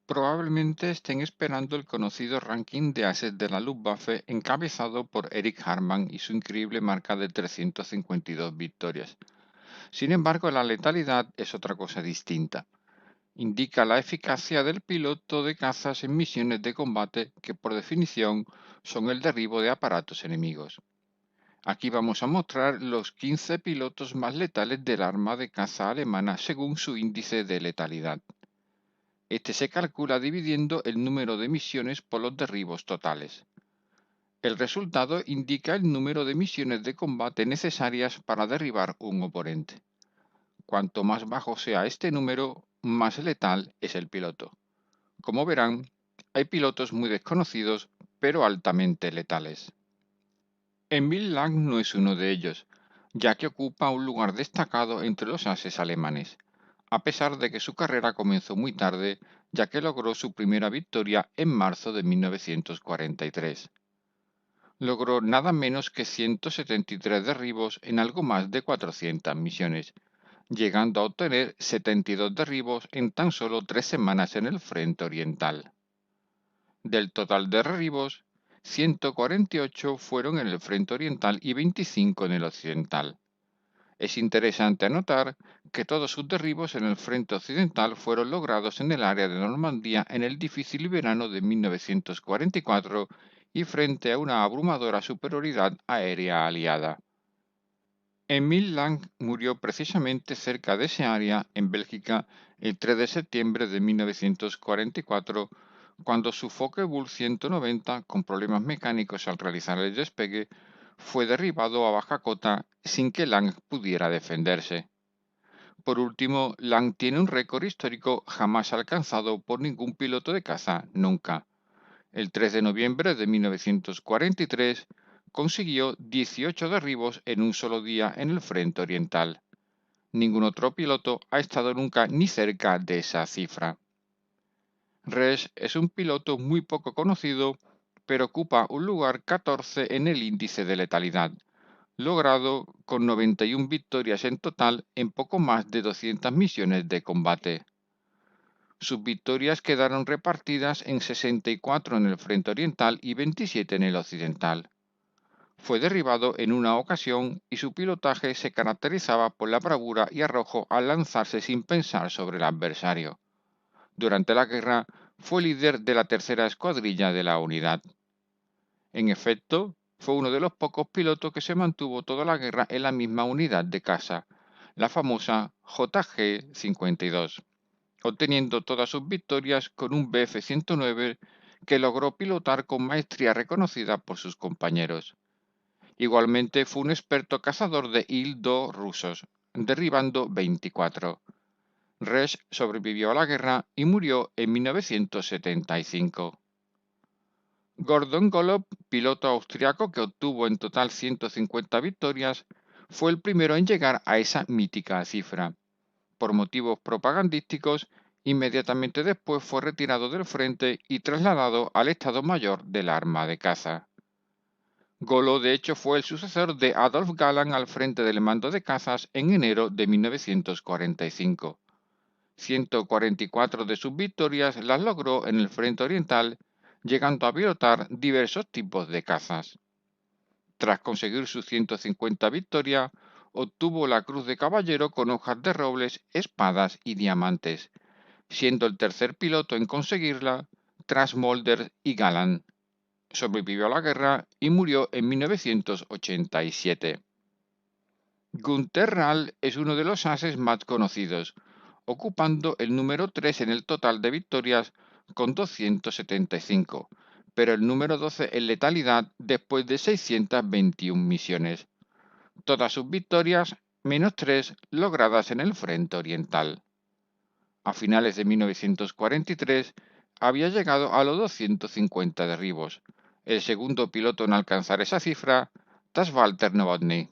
Probablemente estén esperando el conocido ranking de ases de la Luftwaffe encabezado por Eric Hartmann y su increíble marca de 352 victorias. Sin embargo, la letalidad es otra cosa distinta. Indica la eficacia del piloto de cazas en misiones de combate que por definición son el derribo de aparatos enemigos. Aquí vamos a mostrar los 15 pilotos más letales del arma de caza alemana según su índice de letalidad. Este se calcula dividiendo el número de misiones por los derribos totales. El resultado indica el número de misiones de combate necesarias para derribar un oponente. Cuanto más bajo sea este número, más letal es el piloto. Como verán, hay pilotos muy desconocidos, pero altamente letales. Emil Lang no es uno de ellos, ya que ocupa un lugar destacado entre los ases alemanes, a pesar de que su carrera comenzó muy tarde, ya que logró su primera victoria en marzo de 1943. Logró nada menos que 173 derribos en algo más de 400 misiones, llegando a obtener 72 derribos en tan solo 3 semanas en el frente oriental. Del total de derribos, 148 fueron en el frente oriental y 25 en el occidental. Es interesante anotar que todos sus derribos en el frente occidental fueron logrados en el área de Normandía en el difícil verano de 1944 y frente a una abrumadora superioridad aérea aliada. Emil Lang murió precisamente cerca de ese área, en Bélgica, el 3 de septiembre de 1944, cuando su Focke-Wulf 190, con problemas mecánicos al realizar el despegue, fue derribado a baja cota sin que Lang pudiera defenderse. Por último, Lang tiene un récord histórico jamás alcanzado por ningún piloto de caza nunca. El 3 de noviembre de 1943 consiguió 18 derribos en un solo día en el frente oriental. Ningún otro piloto ha estado nunca ni cerca de esa cifra. Resch es un piloto muy poco conocido, pero ocupa un lugar 14 en el índice de letalidad, logrado con 91 victorias en total en poco más de 200 misiones de combate. Sus victorias quedaron repartidas en 64 en el frente oriental y 27 en el occidental. Fue derribado en una ocasión y su pilotaje se caracterizaba por la bravura y arrojo al lanzarse sin pensar sobre el adversario. Durante la guerra fue líder de la tercera escuadrilla de la unidad. En efecto, fue uno de los pocos pilotos que se mantuvo toda la guerra en la misma unidad de caza, la famosa JG-52, obteniendo todas sus victorias con un Bf-109 que logró pilotar con maestría reconocida por sus compañeros. Igualmente fue un experto cazador de Il-2 rusos, derribando 24. Resch sobrevivió a la guerra y murió en 1975. Gordon Golob, piloto austriaco que obtuvo en total 150 victorias, fue el primero en llegar a esa mítica cifra. Por motivos propagandísticos, inmediatamente después fue retirado del frente y trasladado al Estado Mayor del arma de caza. Golo, de hecho, fue el sucesor de Adolf Galland al frente del mando de cazas en enero de 1945. 144 de sus victorias las logró en el frente oriental, llegando a pilotar diversos tipos de cazas. Tras conseguir sus 150 victorias, obtuvo la Cruz de Caballero con hojas de robles, espadas y diamantes, siendo el tercer piloto en conseguirla tras Mulder y Galland. Sobrevivió a la guerra y murió en 1987. Günter Rahl es uno de los ases más conocidos, ocupando el número 3 en el total de victorias con 275, pero el número 12 en letalidad después de 621 misiones. Todas sus victorias, menos 3 logradas en el frente oriental. A finales de 1943 había llegado a los 250 derribos, el segundo piloto en alcanzar esa cifra tras Walter Novotny.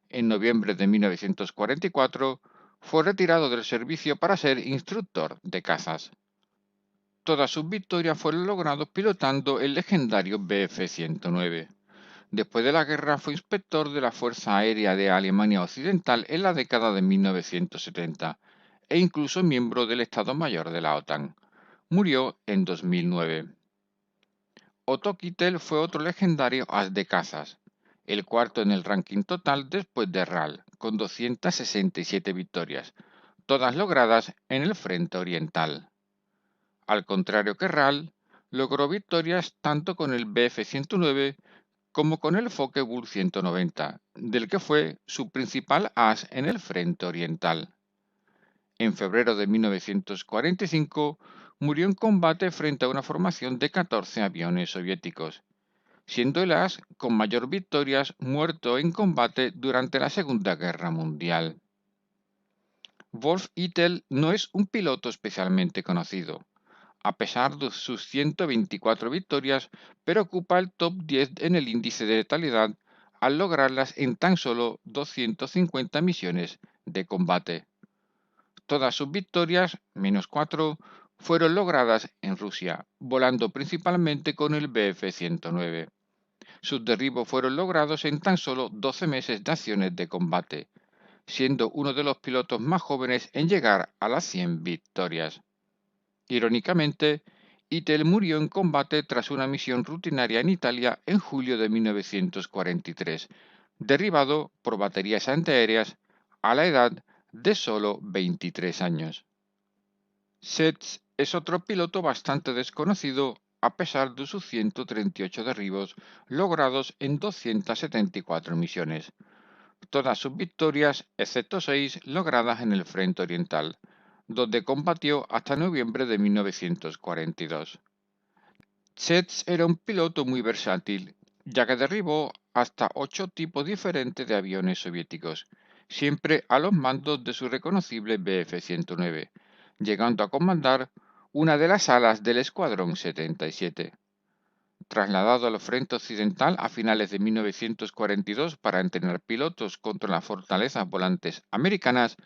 En noviembre de 1944 fue retirado del servicio para ser instructor de cazas. Todas sus victorias fueron logradas pilotando el legendario Bf-109. Después de la guerra fue inspector de la Fuerza Aérea de Alemania Occidental en la década de 1970 e incluso miembro del Estado Mayor de la OTAN. murió en 2009. Otto Kittel fue otro legendario as de cazas, el cuarto en el ranking total después de Ral, con 267 victorias, todas logradas en el frente oriental. Al contrario que Ral, logró victorias tanto con el Bf-109 como con el Focke-Wulf 190, del que fue su principal as en el frente oriental. En febrero de 1945 murió en combate frente a una formación de 14 aviones soviéticos, siendo el as con mayor victorias muerto en combate durante la Segunda Guerra Mundial. Wolf-Kittel no es un piloto especialmente conocido, a pesar de sus 124 victorias, pero ocupa el top 10 en el índice de letalidad al lograrlas en tan solo 250 misiones de combate. Todas sus victorias, menos 4, fueron logradas en Rusia, volando principalmente con el Bf-109. Sus derribos fueron logrados en tan solo 12 meses de acciones de combate, siendo uno de los pilotos más jóvenes en llegar a las 100 victorias. Irónicamente, Kittel murió en combate tras una misión rutinaria en Italia en julio de 1943, derribado por baterías antiaéreas a la edad de solo 23 años. Setz es otro piloto bastante desconocido a pesar de sus 138 derribos logrados en 274 misiones, todas sus victorias excepto 6 logradas en el frente oriental, donde combatió hasta noviembre de 1942. Setz era un piloto muy versátil, ya que derribó hasta 8 tipos diferentes de aviones soviéticos, siempre a los mandos de su reconocible Bf-109, llegando a comandar una de las alas del Escuadrón 77. Trasladado al frente occidental a finales de 1942 para entrenar pilotos contra las fortalezas volantes americanas,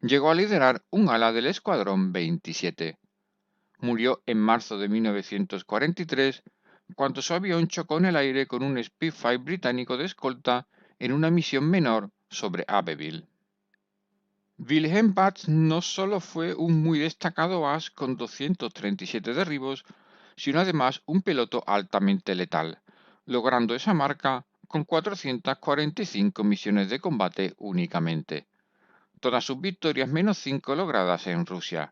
llegó a liderar un ala del Escuadrón 27. Murió en marzo de 1943 cuando su avión chocó en el aire con un Spitfire británico de escolta en una misión menor sobre Abbeville. Wilhelm Batz no solo fue un muy destacado as con 237 derribos, sino además un piloto altamente letal, logrando esa marca con 445 misiones de combate únicamente, todas sus victorias menos 5 logradas en Rusia.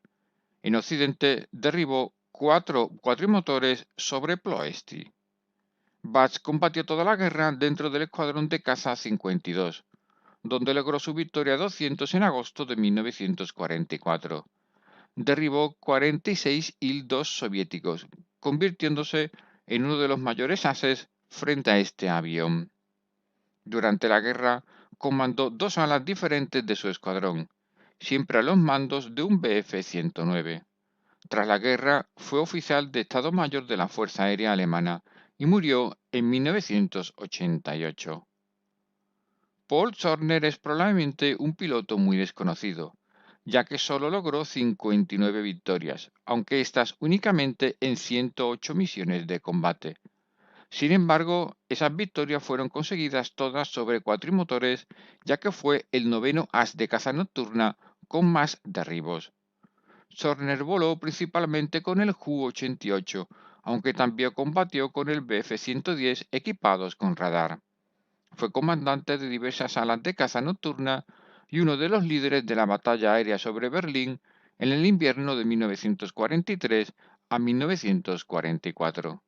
En Occidente derribó 4 cuatrimotores sobre Ploesti. Batz combatió toda la guerra dentro del escuadrón de caza 52, donde logró su victoria 200 en agosto de 1944. Derribó 46 Il-2 soviéticos, convirtiéndose en uno de los mayores ases frente a este avión. Durante la guerra, comandó 2 alas diferentes de su escuadrón, siempre a los mandos de un Bf-109. Tras la guerra, fue oficial de Estado Mayor de la Fuerza Aérea Alemana y murió en 1988. Paul Zorner es probablemente un piloto muy desconocido, ya que solo logró 59 victorias, aunque estas únicamente en 108 misiones de combate. Sin embargo, esas victorias fueron conseguidas todas sobre cuatrimotores, ya que fue el noveno as de caza nocturna con más derribos. Zorner voló principalmente con el Ju-88, aunque también combatió con el Bf-110 equipados con radar. Fue comandante de diversas alas de caza nocturna y uno de los líderes de la batalla aérea sobre Berlín en el invierno de 1943 a 1944.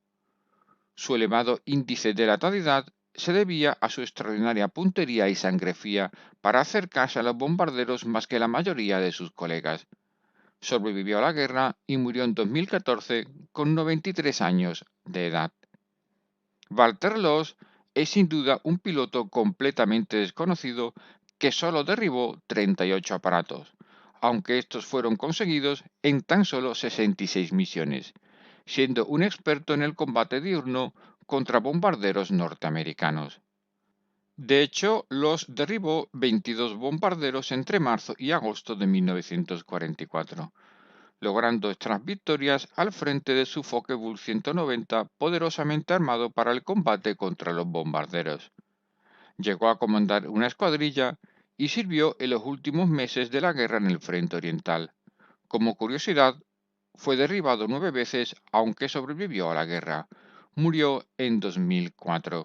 Su elevado índice de letalidad se debía a su extraordinaria puntería y sangre fría para acercarse a los bombarderos más que la mayoría de sus colegas. Sobrevivió a la guerra y murió en 2014 con 93 años de edad. Walter Loos es sin duda un piloto completamente desconocido que solo derribó 38 aparatos, aunque estos fueron conseguidos en tan solo 66 misiones, siendo un experto en el combate diurno contra bombarderos norteamericanos. De hecho, Loos derribó 22 bombarderos entre marzo y agosto de 1944, logrando estas victorias al frente de su Focke-Wulf 190 poderosamente armado para el combate contra los bombarderos. Llegó a comandar una escuadrilla y sirvió en los últimos meses de la guerra en el frente oriental. Como curiosidad, fue derribado 9 veces, aunque sobrevivió a la guerra. Murió en 2004.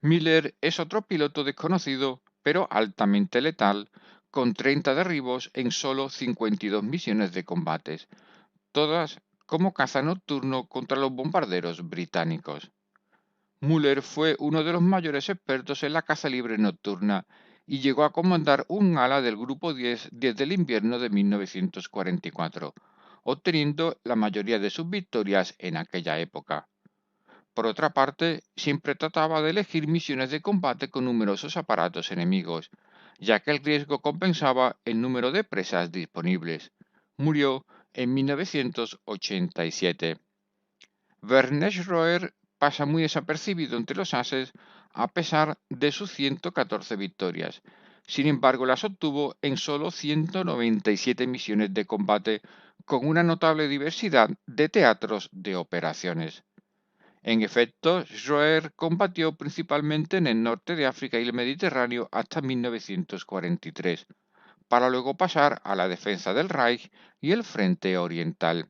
Miller es otro piloto desconocido, pero altamente letal, con 30 derribos en solo 52 misiones de combates, todas como caza nocturno contra los bombarderos británicos. Müller fue uno de los mayores expertos en la caza libre nocturna y llegó a comandar un ala del Grupo 10 desde el invierno de 1944, obteniendo la mayoría de sus victorias en aquella época. Por otra parte, siempre trataba de elegir misiones de combate con numerosos aparatos enemigos, ya que el riesgo compensaba el número de presas disponibles. Murió en 1987. Werner Roer pasa muy desapercibido entre los ases a pesar de sus 114 victorias. Sin embargo, las obtuvo en solo 197 misiones de combate con una notable diversidad de teatros de operaciones. En efecto, Schroer combatió principalmente en el norte de África y el Mediterráneo hasta 1943, para luego pasar a la defensa del Reich y el Frente Oriental.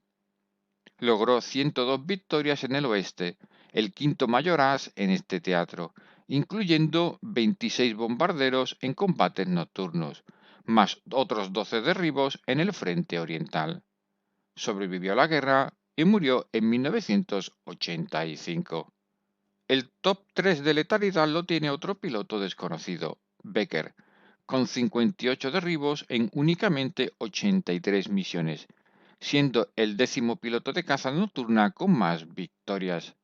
Logró 102 victorias en el oeste, el quinto mayor as en este teatro, incluyendo 26 bombarderos en combates nocturnos, más otros 12 derribos en el Frente Oriental. Sobrevivió a la guerra y murió en 1985. El top 3 de letalidad lo tiene otro piloto desconocido, Becker, con 58 derribos en únicamente 83 misiones, siendo el 10º piloto de caza nocturna con más victorias.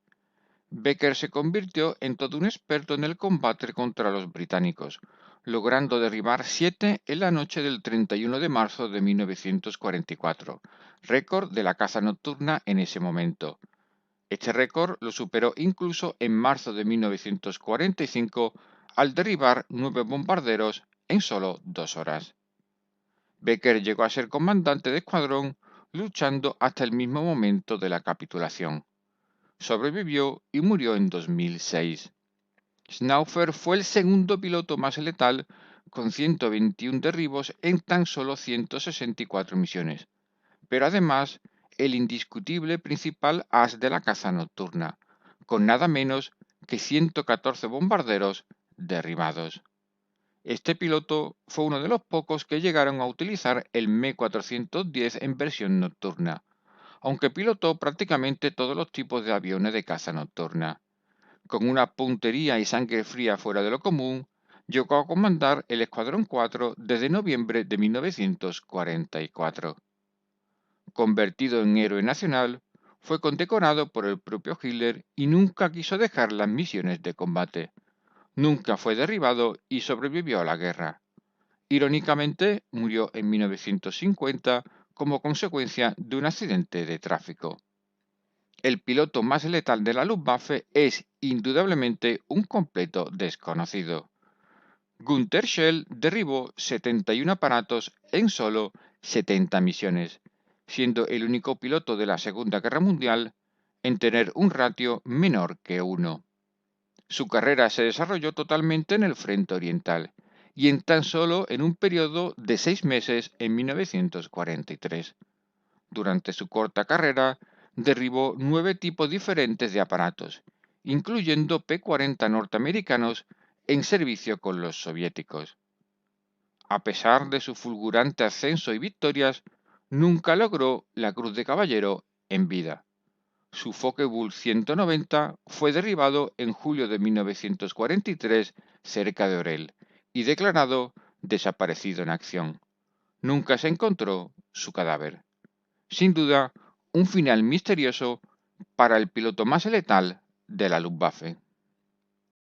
Becker se convirtió en todo un experto en el combate contra los británicos, logrando derribar 7 en la noche del 31 de marzo de 1944, récord de la caza nocturna en ese momento. Este récord lo superó incluso en marzo de 1945 al derribar 9 bombarderos en solo 2 horas. Becker llegó a ser comandante de escuadrón luchando hasta el mismo momento de la capitulación. Sobrevivió y murió en 2006. Schnaufer fue el segundo piloto más letal con 121 derribos en tan solo 164 misiones, pero además el indiscutible principal as de la caza nocturna, con nada menos que 114 bombarderos derribados. Este piloto fue uno de los pocos que llegaron a utilizar el Me-410 en versión nocturna, aunque pilotó prácticamente todos los tipos de aviones de caza nocturna. Con una puntería y sangre fría fuera de lo común, llegó a comandar el Escuadrón 4 desde noviembre de 1944. Convertido en héroe nacional, fue condecorado por el propio Hitler y nunca quiso dejar las misiones de combate. Nunca fue derribado y sobrevivió a la guerra. Irónicamente, murió en 1950 como consecuencia de un accidente de tráfico. El piloto más letal de la Luftwaffe es indudablemente un completo desconocido. Günther Schell derribó 71 aparatos en solo 70 misiones, siendo el único piloto de la Segunda Guerra Mundial en tener un ratio menor que 1. Su carrera se desarrolló totalmente en el Frente Oriental y en tan solo en un periodo de 6 meses en 1943. Durante su corta carrera, derribó 9 tipos diferentes de aparatos, incluyendo P-40 norteamericanos en servicio con los soviéticos. A pesar de su fulgurante ascenso y victorias, nunca logró la Cruz de Caballero en vida. Su Focke-Wulf 190 fue derribado en julio de 1943 cerca de Orel y declarado desaparecido en acción. Nunca se encontró su cadáver. Sin duda, un final misterioso para el piloto más letal de la Luftwaffe.